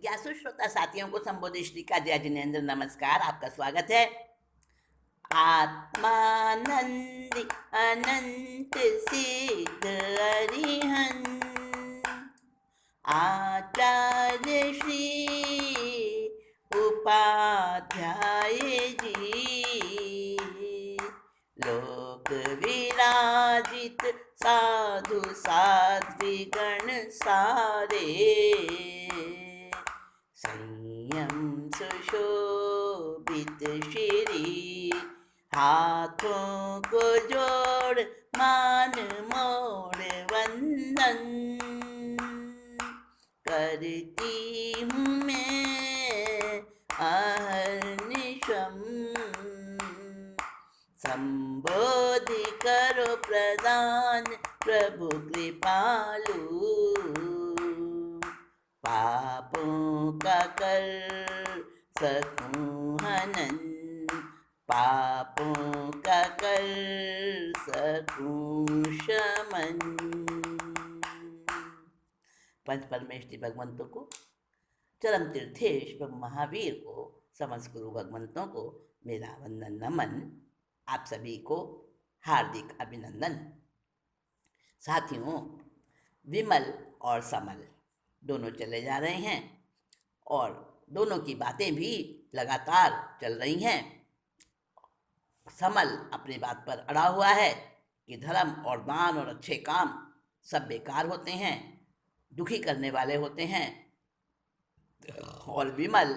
जिज्ञासु श्रोता साथियों को संबोधित श्री का जय जिनेन्द्र नमस्कार। आपका स्वागत है। आत्मानंदी अनंत सिद्ध अरिहंत आचार्य श्री उपाध्याय जी, लोक विराजित साधु साध्वीगण सारे, संयम सुशोभित श्री, हाथों को जोड़ मान मोड़ वंदन करती हूँ मैं अहर्निशम। संबोधि करो प्रदान प्रभु कृपालु, पापों का कर सकूं हनन, पापों का कर सकूं शमन। पंच परमेष्टि भगवंतों को, चरम तीर्थेश प्रभु महावीर को, समस्त गुरु भगवंतों को मेरा वंदन नमन। आप सभी को हार्दिक अभिनंदन। साथियों, विमल और समल दोनों चले जा रहे हैं और दोनों की बातें भी लगातार चल रही हैं। समल अपनी बात पर अड़ा हुआ है कि धर्म और दान और अच्छे काम सब बेकार होते हैं, दुखी करने वाले होते हैं, और विमल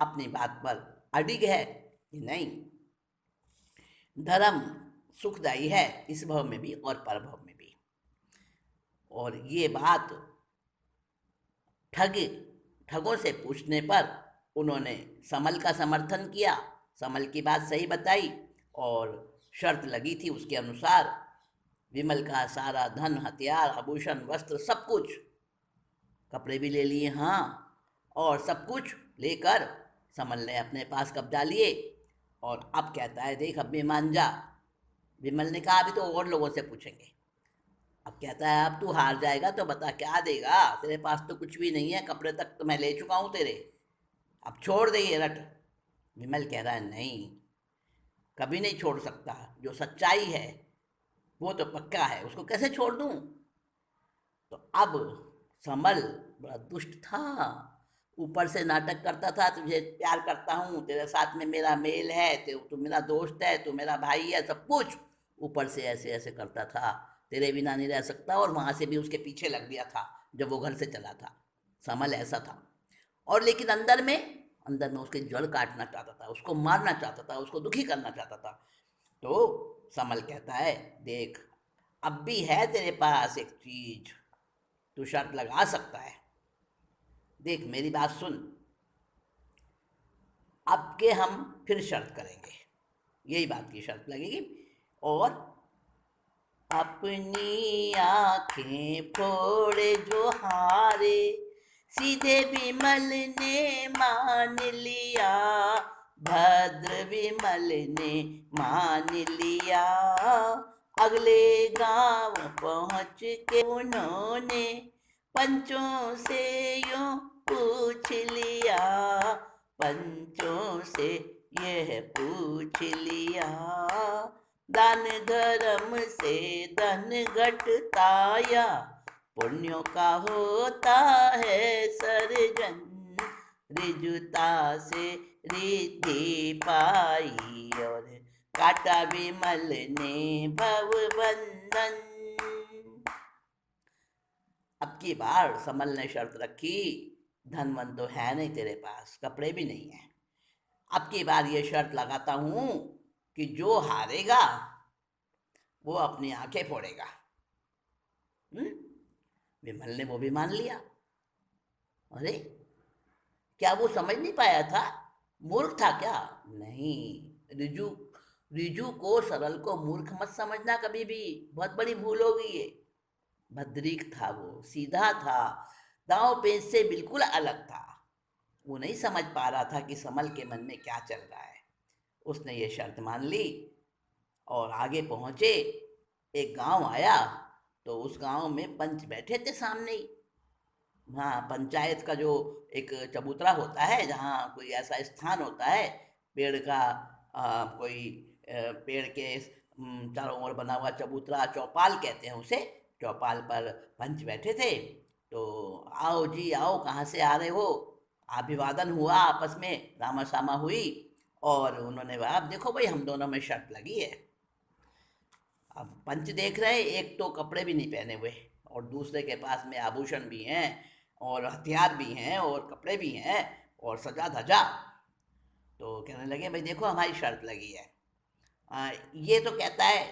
अपनी बात पर अडिग है कि नहीं, धर्म सुखदायी है इस भव में भी और परभव में भी। और ये बात ठगों से पूछने पर उन्होंने समल का समर्थन किया, समल की बात सही बताई और शर्त लगी थी उसके अनुसार विमल का सारा धन, हथियार, आभूषण, वस्त्र सब कुछ, कपड़े भी ले लिए, हाँ, और सब कुछ लेकर समल ने अपने पास कब्जा लिए। और अब कहता है देख अब भी मान जा। विमल ने कहा अभी तो और लोगों से पूछेंगे। अब कहता है अब तू हार जाएगा तो बता क्या देगा, तेरे पास तो कुछ भी नहीं है, कपड़े तक तो मैं ले चुका हूँ तेरे, अब छोड़ दे ये रट। विमल कह रहा है नहीं, कभी नहीं छोड़ सकता, जो सच्चाई है वो तो पक्का है, उसको कैसे छोड़ दूँ। तो अब समल बड़ा दुष्ट था, ऊपर से नाटक करता था तुझे प्यार करता हूँ, तेरे साथ में मेरा मेल है, तू मेरा दोस्त है, तू मेरा भाई है, सब कुछ ऊपर से ऐसे ऐसे करता था, तेरे बिना नहीं रह सकता। और वहाँ से भी उसके पीछे लग गया था जब वो घर से चला था। समल ऐसा था। और लेकिन अंदर में उसकी जड़ काटना चाहता था, उसको मारना चाहता था, उसको दुखी करना चाहता था। तो समल कहता है देख अब भी है तेरे पास एक चीज, तू शर्त लगा सकता है, देख मेरी बात सुन, अब के हम फिर शर्त करेंगे, यही बात की शर्त लगेगी। और अपनी आंखें फोड़े जो हारे, सीधे विमल ने मान लिया, भद्र विमल ने मान लिया। अगले गांव पहुंच के उन्होंने पंचों से यूं पूछ लिया, पंचों से यह पूछ लिया, दान धर्म से धन घटता या पुण्यों का होता है सर्जन, रिजुता से रिद्धि पाई और काटा विमल ने भव बंधन। अब की बार समल ने शर्त रखी, धन वन तो है नहीं तेरे पास, कपड़े भी नहीं है, अब की बार ये शर्त लगाता हूं कि जो हारेगा वो अपनी आंखें फोड़ेगा। विमल ने वो भी मान लिया। अरे क्या वो समझ नहीं पाया था, मूर्ख था क्या? नहीं, रिजु रिजु को, सरल को मूर्ख मत समझना कभी भी, बहुत बड़ी भूल होगी ये। भद्रीक था वो, सीधा था, दांव पेच से बिल्कुल अलग था। वो नहीं समझ पा रहा था कि समल के मन में क्या चल रहा है। उसने ये शर्त मान ली और आगे पहुंचे। एक गांव आया तो उस गांव में पंच बैठे थे सामने ही। हाँ, पंचायत का जो एक चबूतरा होता है, जहाँ कोई ऐसा स्थान होता है, पेड़ का कोई पेड़ के चारों ओर बना हुआ चबूतरा, चौपाल कहते हैं उसे। चौपाल पर पंच बैठे थे। तो आओ जी आओ, कहाँ से आ रहे हो। अभिवादन हुआ आपस में, रामा सामा हुई। और उन्होंने कहा, अब देखो भाई, हम दोनों में शर्त लगी है। अब पंच देख रहे, एक तो कपड़े भी नहीं पहने हुए और दूसरे के पास में आभूषण भी हैं और हथियार भी हैं और कपड़े भी हैं और सजा धजा। तो कहने लगे, भाई देखो, हमारी शर्त लगी है। ये तो कहता है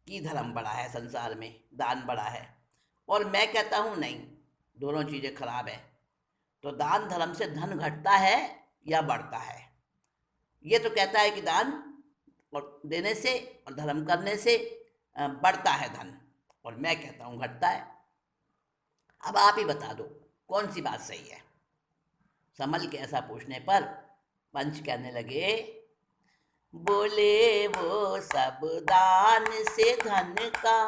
कि धर्म बड़ा है संसार में, दान बड़ा है, और मैं कहता हूँ नहीं, दोनों चीज़ें खराब है। तो दान धर्म से धन घटता है या बढ़ता है? ये तो कहता है कि दान और देने से और धर्म करने से बढ़ता है धन, और मैं कहता हूँ घटता है। अब आप ही बता दो, कौन सी बात सही है। समल के ऐसा पूछने पर पंच कहने लगे, बोले वो सब दान से धन का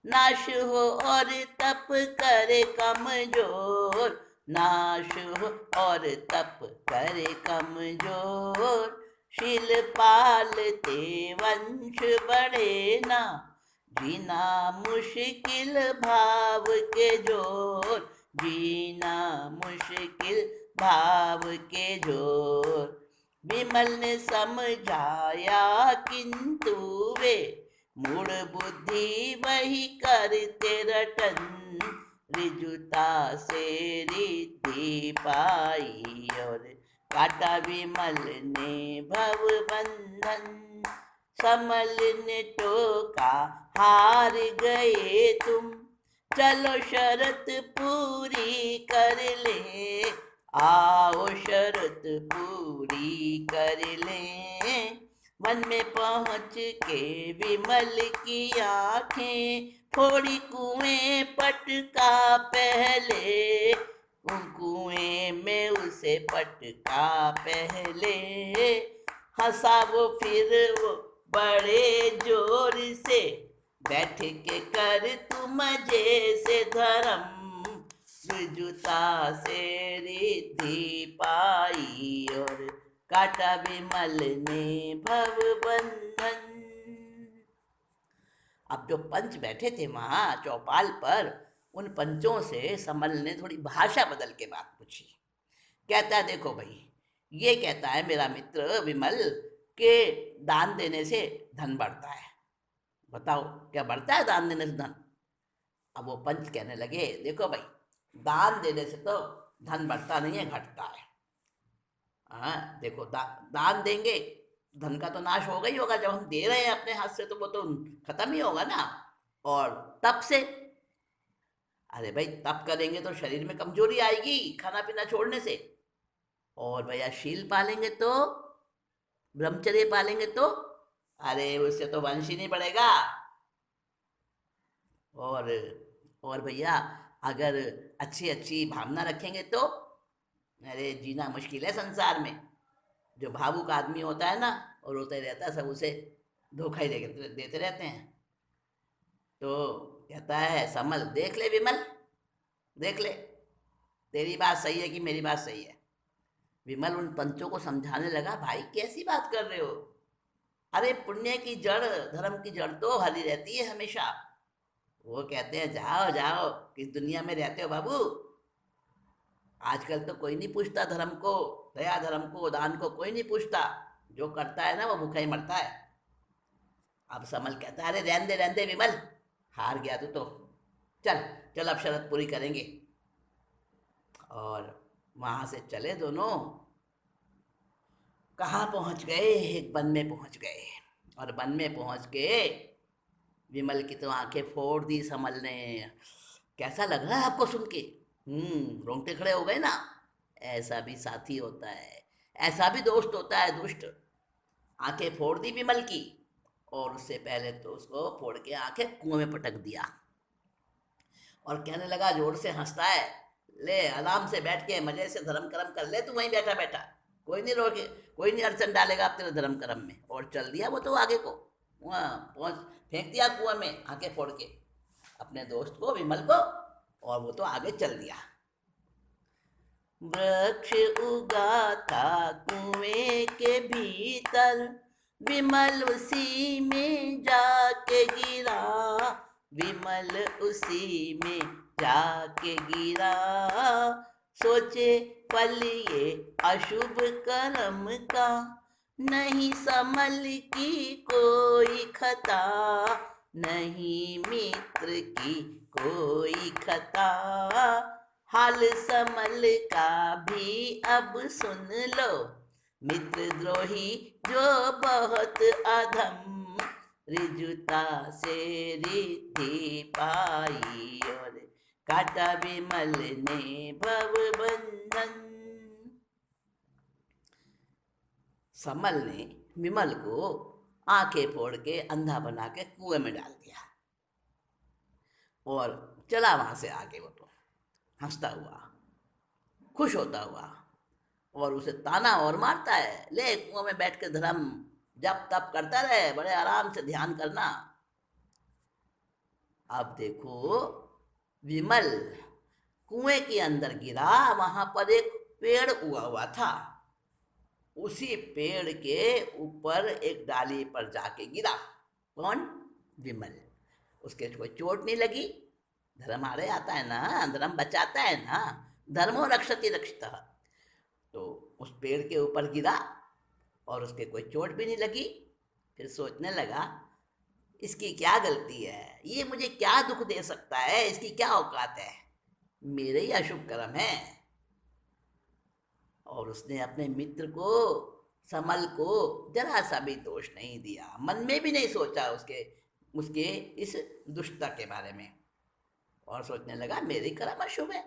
नाश हो और तप करे कमजोर, नाश हो और तप करे कमजोर, शील पालते वंश बढ़े ना, जीना मुश्किल भाव के जोर, जीना मुश्किल भाव के जोर। विमल ने समझाया किंतु वे मूढ़ बुद्धि वही करते रटन, रिजुता से रिद्धि पाई और काटा विमल ने भव बंधन। समल ने टोका, हार गए तुम, चलो शरत पूरी कर ले, आओ शरत पूरी कर ले। वन में पहुँच के विमल की आंखें थोड़ी कुएं पटका पहले, कुएं में उसे पटका पहले। हंसा वो फिर वो बड़े जोर से, बैठ के कर तू मजे से धर्म, जुता से रिद्धि पाई और काटा विमल ने भव बंधन। अब जो पंच बैठे थे वहां चौपाल पर, उन पंचों से समल ने थोड़ी भाषा बदल के बात पूछी। कहता है, देखो भाई, ये कहता है मेरा मित्र विमल के दान देने से धन बढ़ता है। बताओ, क्या बढ़ता है दान देने से धन? अब वो पंच कहने लगे, देखो भाई, दान देने से तो धन बढ़ता नहीं है, घटता है। हाँ देखो, दान देंगे, धन का तो नाश होगा ही होगा। जब हम दे रहे हैं अपने हाथ से, तो वो तो खत्म ही होगा ना। और तप से, अरे भाई, तप करेंगे तो शरीर में कमजोरी आएगी खाना पीना छोड़ने से। और भैया शील पालेंगे तो, ब्रह्मचर्य पालेंगे तो, अरे उससे तो वंश ही नहीं बढ़ेगा। और और भैया, अगर अच्छी अच्छी भावना रखेंगे तो, अरे जीना मुश्किल है संसार में। जो भावुक आदमी होता है ना, और रोते रहता है, सब उसे धोखा ही देते रहते हैं। तो कहता है समल, देख ले विमल, देख ले, तेरी बात सही है कि मेरी बात सही है। विमल उन पंचों को समझाने लगा, भाई कैसी बात कर रहे हो। अरे पुण्य की जड़, धर्म की जड़ तो हरी रहती है हमेशा। वो कहते हैं, जाओ जाओ, किस दुनिया में रहते हो बाबू। आजकल तो कोई नहीं पूछता धर्म को, दया धर्म को, दान को कोई नहीं पूछता। जो करता है ना, वो भूखा ही मरता है। अब समल कहता है, अरे रहने दे विमल, हार गया तो चल चल, अब शरत पूरी करेंगे। और वहां से चले दोनों। कहाँ पहुंच गए? एक वन में पहुंच गए। और वन में पहुंच के विमल की तो आंखें फोड़ दी समल ने। कैसा लग रहा है आपको सुन के? रोंगटे खड़े हो गए ना। ऐसा भी साथी होता है, ऐसा भी दोस्त होता है दुष्ट। आंखें फोड़ दी विमल की, और उससे पहले तो उसको फोड़ के आंखें कुएं में पटक दिया। और कहने लगा, जोर से हंसता है, ले आराम से बैठ के मजे से धर्म कर्म कर ले, तू वहीं बैठा बैठा, कोई नहीं रोके, कोई नहीं अड़चन डालेगा आप तेरे धर्म कर्म में। और चल दिया वो तो आगे को, वहाँ पहुँच, फेंक दिया कुआं में आंखें फोड़ के अपने दोस्त को, विमल को, और वो तो आगे चल दिया। वृक्ष उगा था कुएं के भीतर, विमल उसी में जाके गिरा, विमल उसी में जाके गिरा। सोचे फल ये अशुभ कर्म का, नहीं समल की कोई खता, नहीं मित्र की कोई खता। हाल समल का भी अब सुन लो, मित्रद्रोही जो बहुत अधम, ऋजुता से रिद्धि पाई और काटा विमल ने भव बंधन। समल ने विमल को आंखें फोड़ के अंधा बना के कुएं में डाल दिया और चला वहां से आगे। वो तो हंसता हुआ, खुश होता हुआ, और उसे ताना और मारता है, ले कुआं में बैठ के धर्म जप तप करता रहे, बड़े आराम से ध्यान करना। अब देखो विमल कुएं के अंदर गिरा, वहां पर एक पेड़ उगा हुआ था, उसी पेड़ के ऊपर एक डाली पर जाके गिरा। कौन? विमल। उसके कोई चोट नहीं लगी। धर्म आड़े आता है ना, धर्म बचाता है ना, धर्मो रक्षति रक्षितः। तो उस पेड़ के ऊपर गिरा और उसके कोई चोट भी नहीं लगी। फिर सोचने लगा, इसकी क्या गलती है, ये मुझे क्या दुख दे सकता है, इसकी क्या औकात है, मेरे ही अशुभ कर्म है। और उसने अपने मित्र को, समल को जरा सा भी दोष नहीं दिया, मन में भी नहीं सोचा उसके उसके इस दुष्टता के बारे में, और सोचने लगा मेरे कर्म अशुभ है।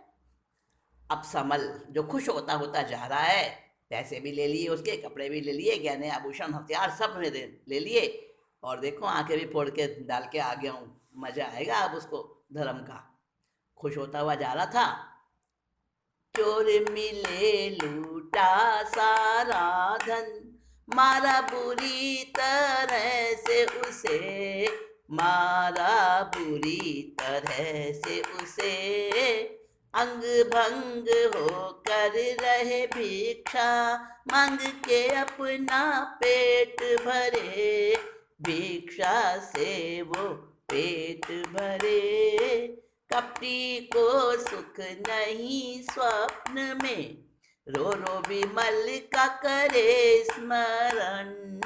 अब समल जो खुश होता होता जा रहा है, पैसे भी ले लिए, उसके कपड़े भी ले लिए, गहने आभूषण हथियार सब में ले लिए, और देखो आंखें भी फोड़ के डाल के आ गया हूँ, मजा आएगा अब उसको धर्म का। खुश होता हुआ जा रहा था, चोर मिले लूटा सारा धन, मारा बुरी तरह से उसे, मारा बुरी तरह से उसे। अंग भंग होकर रहे भिक्षा, मांग के अपना पेट भरे, भिक्षा से वो पेट भरे। कपटी को सुख नहीं स्वप्न में, रो रो विमल का करे स्मरण,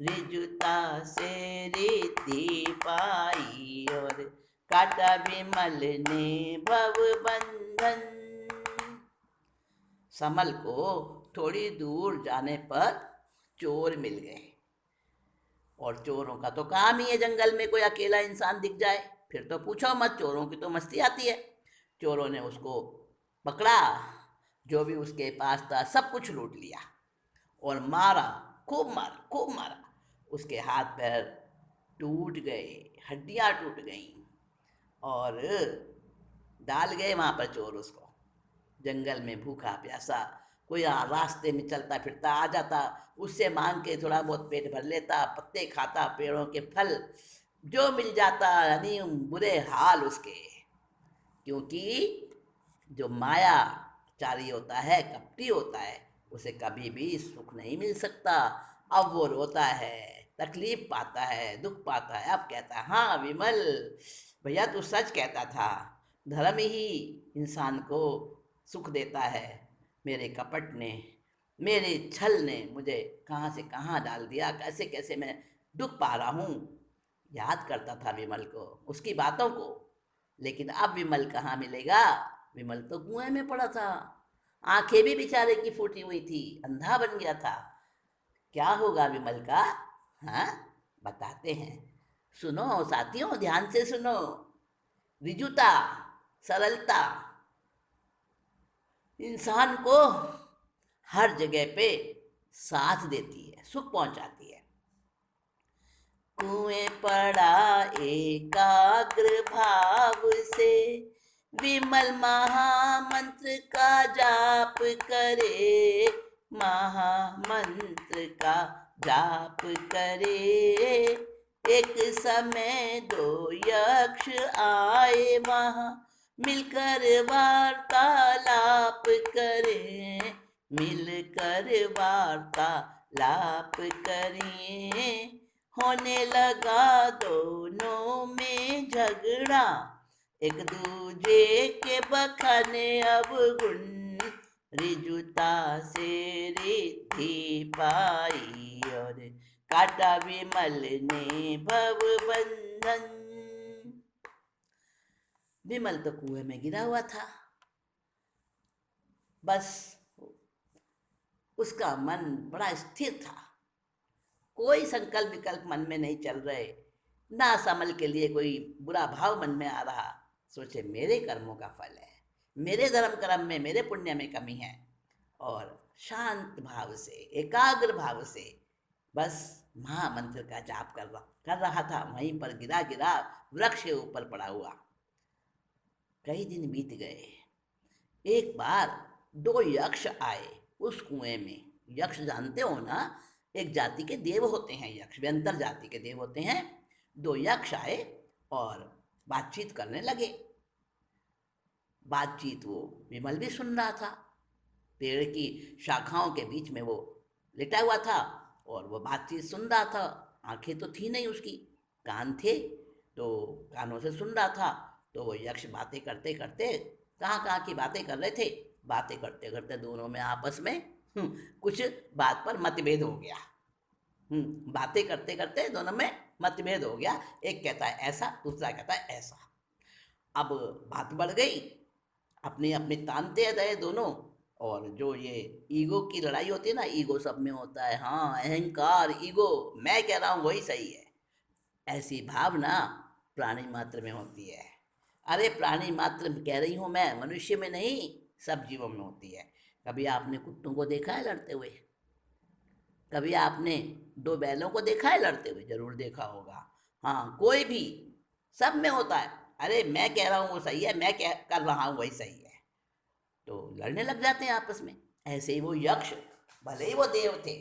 ऋजुता से रिद्धि पाई और काटा विमल ने भव बंधन। समल को थोड़ी दूर जाने पर चोर मिल गए, और चोरों का तो काम ही है जंगल में कोई अकेला इंसान दिख जाए, फिर तो पूछो मत, चोरों की तो मस्ती आती है। चोरों ने उसको पकड़ा, जो भी उसके पास था सब कुछ लूट लिया और मारा, खूब मारा, खूब मारा। उसके हाथ पैर टूट गए, हड्डियां टूट गईं, और डाल गए वहां पर चोर उसको जंगल में भूखा प्यासा। कोई रास्ते में चलता फिरता आ जाता, उससे मांग के थोड़ा बहुत पेट भर लेता, पत्ते खाता, पेड़ों के फल जो मिल जाता, यानी बुरे हाल उसके। क्योंकि जो मायाचारी होता है, कपटी होता है, उसे कभी भी सुख नहीं मिल सकता। अब वो रोता है, तकलीफ पाता है, दुख पाता है। अब कहता है, हाँ विमल भैया तू सच कहता था, धर्म ही इंसान को सुख देता है, मेरे कपट ने, मेरे छल ने मुझे कहाँ से कहाँ डाल दिया, कैसे कैसे मैं दुख पा रहा हूँ। याद करता था विमल को, उसकी बातों को, लेकिन अब विमल कहाँ मिलेगा। विमल तो कुएं में पड़ा था, आंखें भी बेचारे की फूटी हुई थी, अंधा बन गया था। क्या होगा विमल का, हाँ बताते हैं। सुनो साथियों, ध्यान से सुनो। विजुता, सरलता इंसान को हर जगह पे साथ देती है, सुख पहुंचाती है। कुएं पड़ा एकाग्र भाव से, विमल महामंत्र का जाप करे, महामंत्र का जाप करे। एक समय दो यक्ष आए वहाँ, मिलकर वार्तालाप करें, मिलकर वार्तालाप करें। होने लगा दोनों में झगड़ा, एक दूजे के बखाने अब गुण, रिजुता से रिद्धि पाई और काटा विमल ने भव बंधन। विमल तो कुएं में गिरा हुआ था। बस उसका मन बड़ा स्थिर था, कोई संकल्प विकल्प मन में नहीं चल रहे, ना समल के लिए कोई बुरा भाव मन में आ रहा। सोचे मेरे कर्मों का फल है, मेरे धर्म कर्म में, मेरे पुण्य में कमी है। और शांत भाव से, एकाग्र भाव से बस महामंत्र का जाप कर रहा था। वहीं पर गिरा गिरा वृक्ष के ऊपर पड़ा हुआ। कई दिन बीत गए। एक बार दो यक्ष आए उस कुएं में। यक्ष जानते हो ना, एक जाति के देव होते हैं यक्ष, व्यंतर जाति के देव होते हैं। दो यक्ष आए और बातचीत करने लगे। बातचीत वो विमल भी सुन रहा था। पेड़ की शाखाओं के बीच में वो लेटा हुआ था और वो बातचीत सुन रहा था। आंखें तो थी नहीं उसकी, कान थे तो कानों से सुन रहा था। तो वो यक्ष बातें करते करते कहाँ की बातें कर रहे थे। बातें करते करते दोनों में आपस में कुछ बात पर मतभेद हो गया। बातें करते करते दोनों में मतभेद हो गया। एक कहता है ऐसा, दूसरा कहता है ऐसा। अब बात बढ़ गई, अपनी अपनी तानते रहे दोनों। और जो ये ईगो की लड़ाई होती है ना, ईगो सब में होता है। हाँ, अहंकार, ईगो, मैं कह रहा हूँ वही सही है, ऐसी भावना प्राणी मात्र में होती है। अरे प्राणी मात्र कह रही हूँ मैं, मनुष्य में नहीं, सब जीवों में होती है। कभी आपने कुत्तों को देखा है लड़ते हुए? कभी आपने दो बैलों को देखा है लड़ते हुए? जरूर देखा होगा। हाँ, कोई भी, सब में होता है। अरे मैं कह रहा हूँ वो सही है, मैं कह कर रहा हूँ वही सही है, तो लड़ने लग जाते हैं आपस में। ऐसे ही वो यक्ष, भले ही वो देव थे,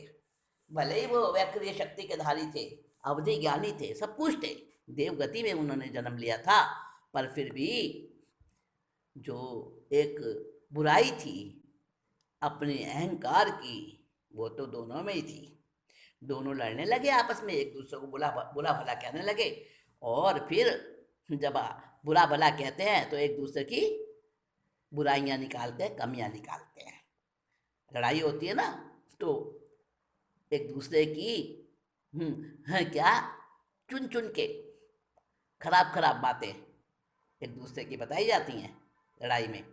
भले ही वो वैक्रिय शक्ति के धारी थे, अवधि ज्ञानी थे, सब कुछ थे, देव गति में उन्होंने जन्म लिया था, पर फिर भी जो एक बुराई थी अपने अहंकार की, वो तो दोनों में ही थी। दोनों लड़ने लगे आपस में, एक दूसरे को बुरा बुरा भला कहने लगे। और फिर जब बुरा भला कहते हैं तो एक दूसरे की बुराइयां निकालते हैं, कमियां निकालते हैं। लड़ाई होती है ना, तो एक दूसरे की क्या चुन चुन के खराब खराब बातें एक दूसरे की बताई जाती हैं लड़ाई में।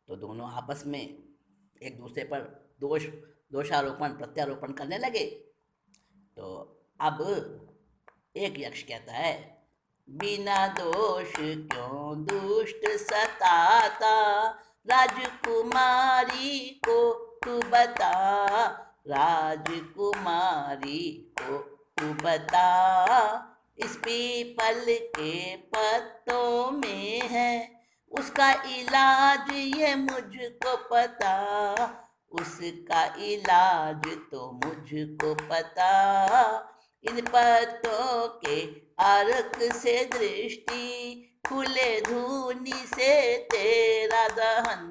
तो दोनों आपस में एक दूसरे पर दोषारोपण प्रत्यारोपण करने लगे। तो अब एक यक्ष कहता है, बिना दोष क्यों दुष्ट सताता, राजकुमारी को तू बता, राजकुमारी को तू बता, इस पीपल के पत्तों में है उसका इलाज, ये मुझको पता, उसका इलाज तो मुझको पता। इन पत्तों के अर्क से दृष्टि, खुले धूनी से तेरा दहन,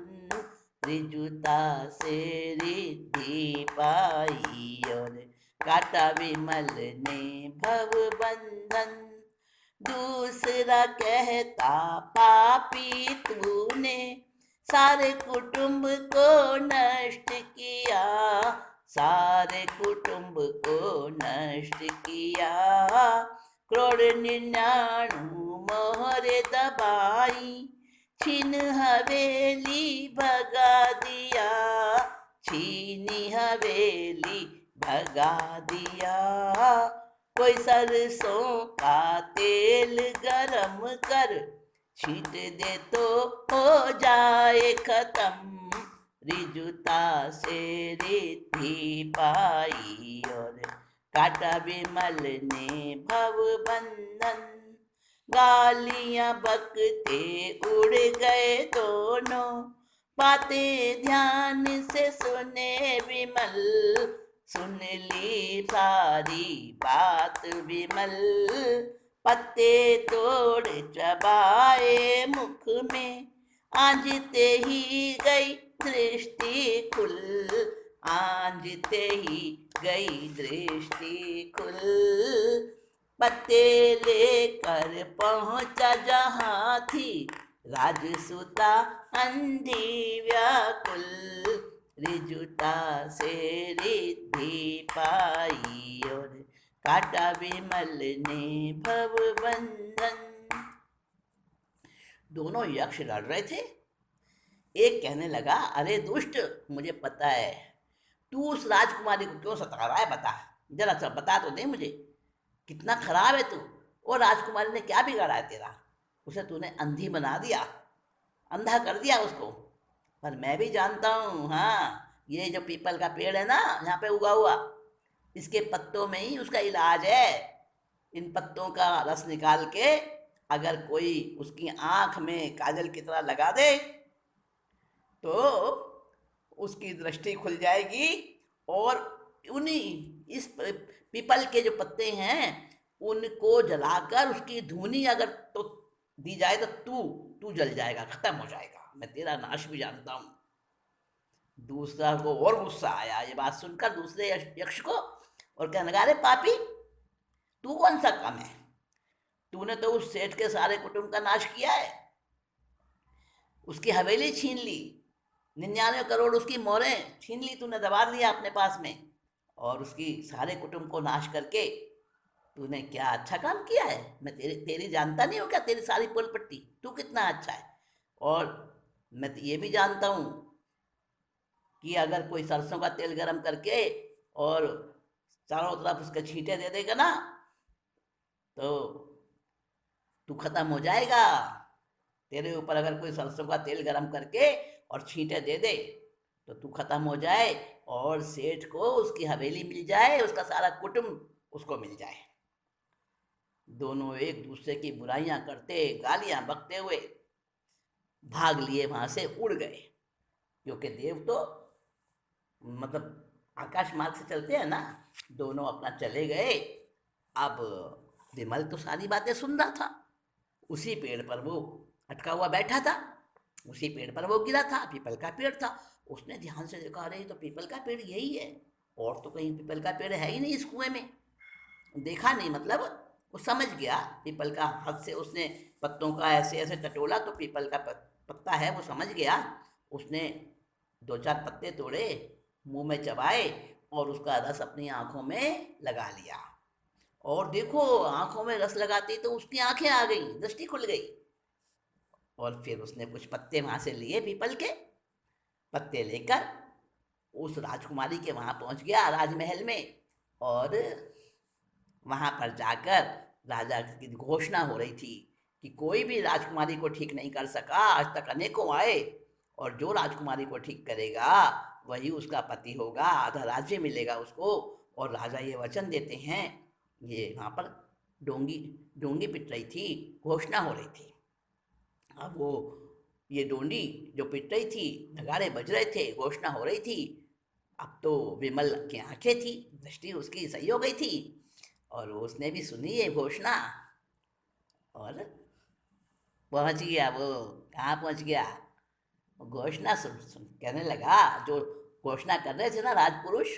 रिजुता से रिद्धि पाई और काटा विमल ने भव बंधन। दूसरा कहता, पापी तूने सारे कुटुंब को नष्ट किया, सारे कुटुंब को नष्ट किया, क्रोध 99 मोहरे दबाई, छीन हवेली भगा दिया, छीनी हवेली भगा दिया। कोई सरसों का तेल गरम कर छींट दे तो हो जाए खत्म, रिजुता से रिद्धि पाई और काटा विमल ने भव बंधन। गालियां बकते उड़ गए दोनों, बातें ध्यान से सुने विमल, सुन ली सारी बात विमल, पत्ते तोड़ चबाए मुख में, आंजते ही गई दृष्टि खुल, आंजते ही गई दृष्टि खुल। पत्ते लेकर पहुंचा जहां थी राजसुता अंधी व्याकुल, रिजुता से रिद्धि पाई और काटा विमल ने भव बंधन। दोनों यक्ष लड़ रहे थे। एक कहने लगा, अरे दुष्ट, मुझे पता है तू उस राजकुमारी को क्यों सता रहा है, बता, जरा सा बता तो दे मुझे, कितना खराब है तू। और राजकुमारी ने क्या बिगाड़ा है तेरा? उसे तूने अंधी बना दिया, अंधा कर दिया उसको। पर मैं भी जानता हूँ, हाँ, ये जो पीपल का पेड़ है ना यहाँ पे उगा हुआ, इसके पत्तों में ही उसका इलाज है। इन पत्तों का रस निकाल के अगर कोई उसकी आँख में काजल की तरह लगा दे तो उसकी दृष्टि खुल जाएगी। और उन्हीं इस पीपल के जो पत्ते हैं उनको जलाकर उसकी धूनी अगर तो दी जाए तो तू जल जाएगा, खत्म हो जाएगा, मैं तेरा नाश भी जानता हूँ। दूसरा को और गुस्सा आया ये बात सुनकर दूसरे यक्ष को, और कहने लगा, अरे पापी, तू कौन सा कम है? तूने तो उस सेठ के सारे कुटुंब का नाश किया है, उसकी हवेली छीन ली, 99 करोड़ उसकी मोहरें छीन ली, तूने दबा लिया अपने पास में, और उसकी सारे कुटुंब को नाश करके तूने क्या अच्छा काम किया है? मैं तेरी जानता नहीं हूँ क्या, तेरी सारी पुल पट्टी, तू कितना अच्छा है। और मैं ये भी जानता हूँ कि अगर कोई सरसों का तेल गरम करके और चारों तरफ उसके छींटे दे देगा ना तो तू खत्म हो जाएगा। तेरे ऊपर अगर कोई सरसों का तेल गरम करके और छींटे दे दे तो तू खत्म हो जाए, और सेठ को उसकी हवेली मिल जाए, उसका सारा कुटुंब उसको मिल जाए। दोनों एक दूसरे की बुराइयां करते, गालियां बकते हुए भाग लिए वहां से, उड़ गए। क्योंकि देव तो मतलब आकाश मार्ग से चलते हैं ना। दोनों अपना चले गए। अब विमल तो सारी बातें सुन रहा था, उसी पेड़ पर वो अटका हुआ बैठा था, उसी पेड़ पर वो गिरा था, पीपल का पेड़ था। उसने ध्यान से देखा, अरे तो पीपल का पेड़ यही है, और तो कहीं पीपल का पेड़ है ही नहीं इस कुएं में। देखा नहीं, मतलब वो समझ गया, पीपल का हाथ से उसने पत्तों का ऐसे ऐसे टटोला तो पीपल का पत्ता है, वो समझ गया। उसने 2-4 पत्ते तोड़े, मुंह में चबाए और उसका रस अपनी आंखों में लगा लिया। और देखो, आंखों में रस लगाती तो उसकी आंखें आ गई, दृष्टि खुल गई। और फिर उसने कुछ पत्ते वहां से लिए, पीपल के पत्ते लेकर उस राजकुमारी के वहां पहुंच गया, राजमहल में। और वहां पर जाकर राजा की घोषणा हो रही थी कि कोई भी राजकुमारी को ठीक नहीं कर सका, आज तक अनेकों आए, और जो राजकुमारी को ठीक करेगा वही उसका पति होगा, आधा राज्य मिलेगा उसको। और राजा ये वचन देते हैं। ये वहाँ पर डोंगी डोंगी पिट रही थी, घोषणा हो रही थी। अब वो ये डोंडी जो पिट रही थी, नगाड़े बज रहे थे, घोषणा हो रही थी। अब तो विमल की आंखें थी, दृष्टि उसकी सही हो गई थी, और उसने भी सुनी ये घोषणा और पहुंच गया। वो कहाँ पहुंच गया? वो घोषणा सुन सुन कहने लगा, जो घोषणा कर रहे थे ना राजपुरुष,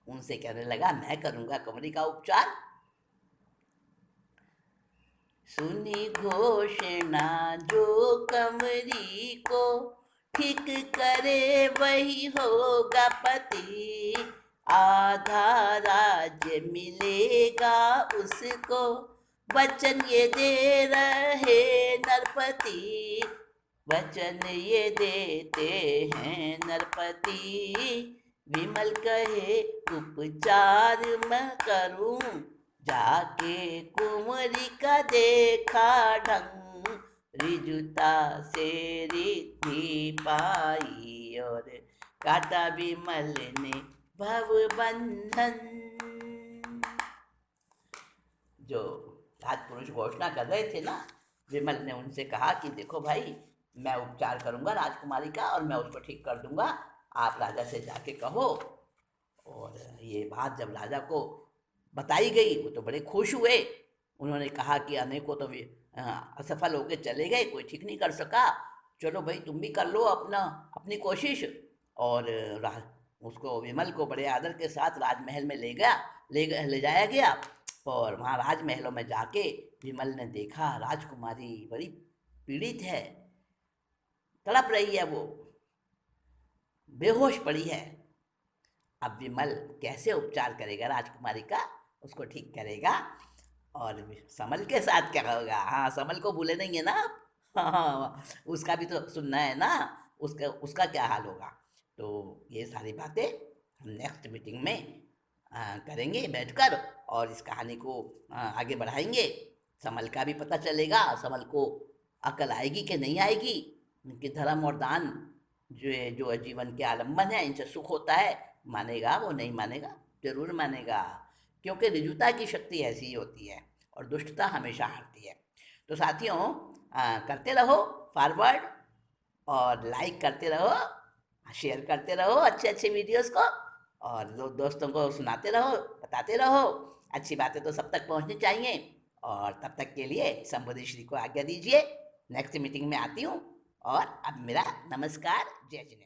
उनसे कहने लगा, मैं करूंगा कुंवरी का उपचार। सुनी घोषणा जो कमरी को ठीक करे वही होगा पति, आधा राज्य मिलेगा उसको, वचन ये दे रहे नरपति, वचन ये देते हैं नरपति। विमल कहे उपचार मैं करूं, जाके कुंवरी का देखा ढंग, रिजुता से रिद्धि पाई और काटा विमल ने भव बंधन। जो राजपुरुष घोषणा कर रहे थे ना, विमल ने उनसे कहा कि देखो भाई, मैं उपचार करूंगा राजकुमारी का और मैं उसको ठीक कर दूंगा, आप राजा से जाके कहो। और ये बात जब राजा को बताई गई, वो तो बड़े खुश हुए। उन्होंने कहा कि अनेकों तो असफल होकर चले गए, कोई ठीक नहीं कर सका, चलो भाई तुम भी कर लो अपना अपनी कोशिश। और उसको विमल को बड़े आदर के साथ राजमहल में ले जाया गया। और वहाँ राजमहलों में जाके विमल ने देखा राजकुमारी बड़ी पीड़ित है, तड़प रही है, वो बेहोश पड़ी है। अब विमल कैसे उपचार करेगा राजकुमारी का, उसको ठीक करेगा। और समल के साथ क्या होगा, हाँ समल को भूले नहीं है ना आप? हाँ, उसका भी तो सुनना है ना, उसका उसका क्या हाल होगा। तो ये सारी बातें हम नेक्स्ट मीटिंग में करेंगे बैठकर, और इस कहानी को आगे बढ़ाएंगे। समल का भी पता चलेगा, समल को अकल आएगी कि नहीं आएगी, कि धर्म और दान जो जीवन के आलम्बन है, इनसे सुख होता है, मानेगा वो नहीं मानेगा, जरूर मानेगा, क्योंकि ऋजुता की शक्ति ऐसी ही होती है और दुष्टता हमेशा हारती है। तो साथियों, करते रहो फॉरवर्ड, और लाइक करते रहो, शेयर करते रहो अच्छे अच्छे वीडियोस को, और दोस्तों को सुनाते रहो, बताते रहो। अच्छी बातें तो सब तक पहुंचनी चाहिए। और तब तक के लिए संबोधि श्री को आज्ञा दीजिए, नेक्स्ट मीटिंग में आती हूँ। और अब मेरा नमस्कार, जय जिनेन्द्र।